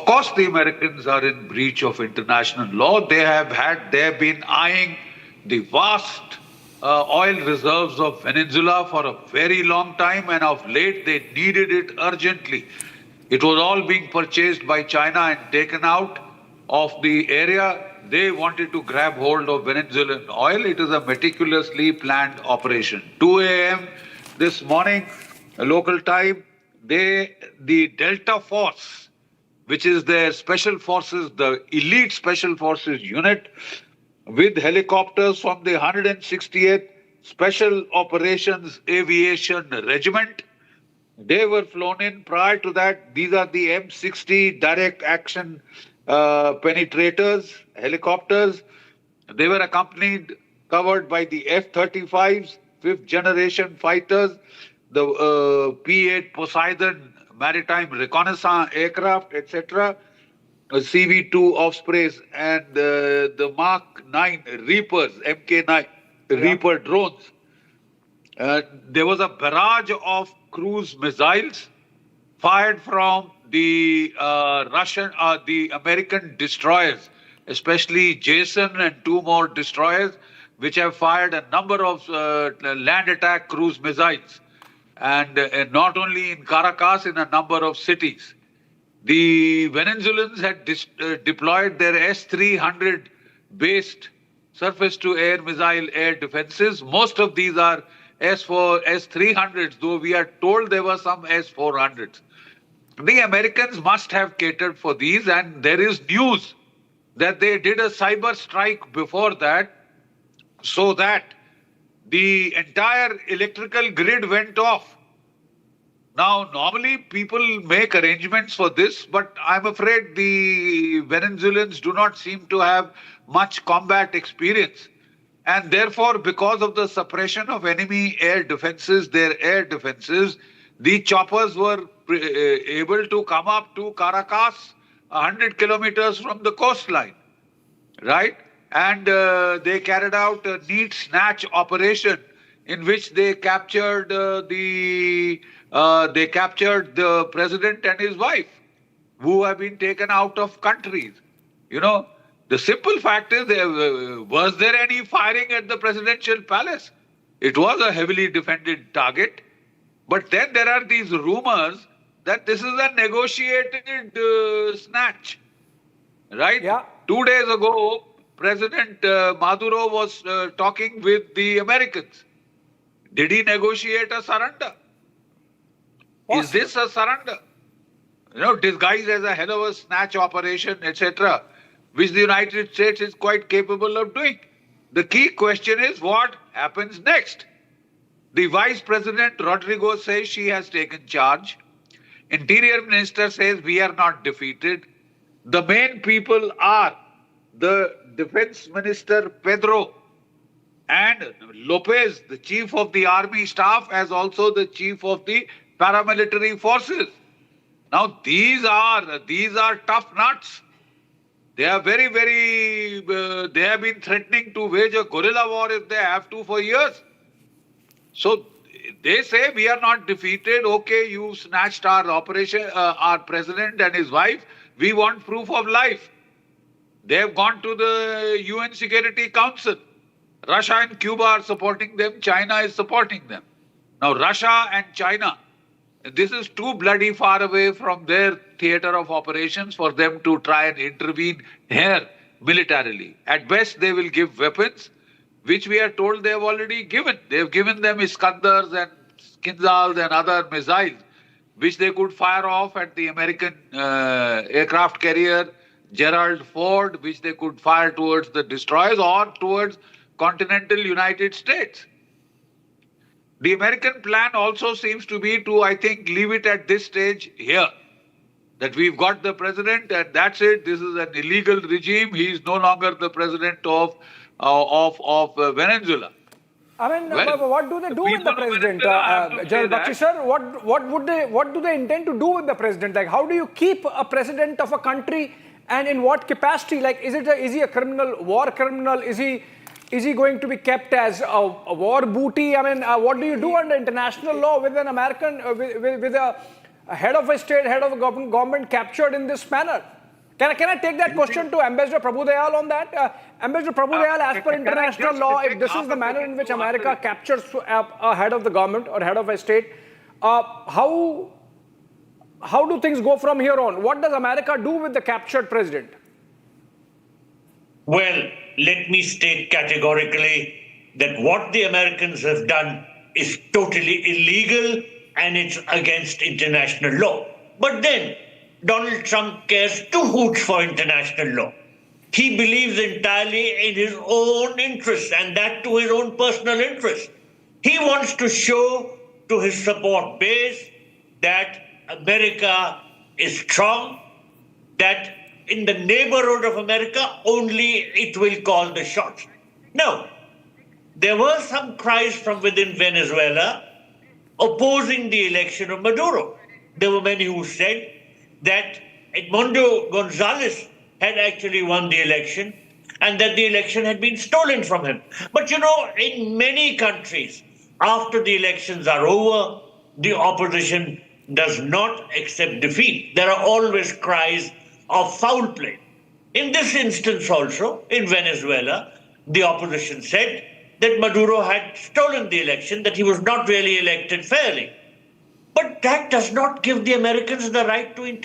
course, the Americans are in breach of international law. They have been eyeing the vast oil reserves of Venezuela for a very long time, and of late they needed it urgently. It was all being purchased by China and taken out of the area. They wanted to grab hold of Venezuelan oil. It is a meticulously planned operation. 2 a.m. this morning, local time, the Delta Force, which is their special forces, the elite special forces unit, with helicopters from the 168th Special Operations Aviation Regiment. They were flown in. Prior to that, these are the M60 direct action penetrators, helicopters. They were covered by the F-35s, fifth generation fighters, the P-8 Poseidon maritime reconnaissance aircraft, etc., CV-2 Ospreys, and the Mark 9 Reapers, MK9 Reaper drones. There was a barrage of cruise missiles fired from the the American destroyers, especially Jason and two more destroyers, which have fired a number of land attack cruise missiles, and not only in Caracas, in a number of cities. The Venezuelans had deployed their S-300 based surface-to-air missile air defenses. Most of these are S-300s, though we are told there were some S-400s. The Americans must have catered for these, and there is news that they did a cyber strike before that, so that the entire electrical grid went off. Now, normally people make arrangements for this, but I'm afraid the Venezuelans do not seem to have much combat experience. And therefore, because of the suppression of enemy air defenses, their air defenses, the choppers were able to come up to Caracas, 100 kilometers from the coastline, right? And they carried out a neat snatch operation in which they captured the president and his wife, who have been taken out of countries. You know, the simple fact is, was there any firing at the presidential palace? It was a heavily defended target. But then there are these rumors that this is a negotiated snatch, right? Yeah. 2 days ago, President Maduro was talking with the Americans. Did he negotiate a surrender? Is this a surrender? You know, disguised as a hell of a snatch operation, etc., which the United States is quite capable of doing. The key question is, what happens next? The Vice President Rodrigo says she has taken charge. Interior Minister says we are not defeated. The main people are the Defense Minister Pedro and Lopez, the Chief of the Army Staff, as also the Chief of the Paramilitary Forces. Now these are tough nuts. They are very, they have been threatening to wage a guerrilla war if they have to for years. So they say we are not defeated. Okay, you snatched our our president and his wife. We want proof of life. They have gone to the UN Security Council. Russia and Cuba are supporting them. China is supporting them. Now Russia and China, this is too bloody far away from their theater of operations for them to try and intervene here militarily. At best, they will give weapons, which we are told they have already given. They have given them Iskandars and Kinzals and other missiles, which they could fire off at the American aircraft carrier Gerald Ford, which they could fire towards the destroyers or towards continental United States. The American plan also seems to be to, I think, leave it at this stage here. That we've got the president and that's it. This is an illegal regime. He is no longer the president of Venezuela. I mean, what do they do with the president, General Bakshi sir? What do they intend to do with the president? Like, how do you keep a president of a country, and in what capacity? Like, is he a criminal, war criminal? Is he going to be kept as a war booty? I mean, what do you do under international law with an American, with a head of a state, head of a government captured in this manner? Can I take that question to Ambassador Prabhu on that? Ambassador Prabhu as per international law, if this is the manner in which America captures a head of the government or head of a state, how do things go from here on? What does America do with the captured president? Well, let me state categorically that what the Americans have done is totally illegal and it's against international law. But then, Donald Trump cares two hoots for international law. He believes entirely in his own interests, and that to his own personal interest. He wants to show to his support base that America is strong, that in the neighborhood of America, only it will call the shots. Now, there were some cries from within Venezuela opposing the election of Maduro. There were many who said that Edmundo Gonzalez had actually won the election and that the election had been stolen from him. But you know, in many countries, after the elections are over, the opposition does not accept defeat. There are always cries of foul play. In this instance also, in Venezuela, the opposition said that Maduro had stolen the election, that he was not really elected fairly. But that does not give the Americans the right to intervene.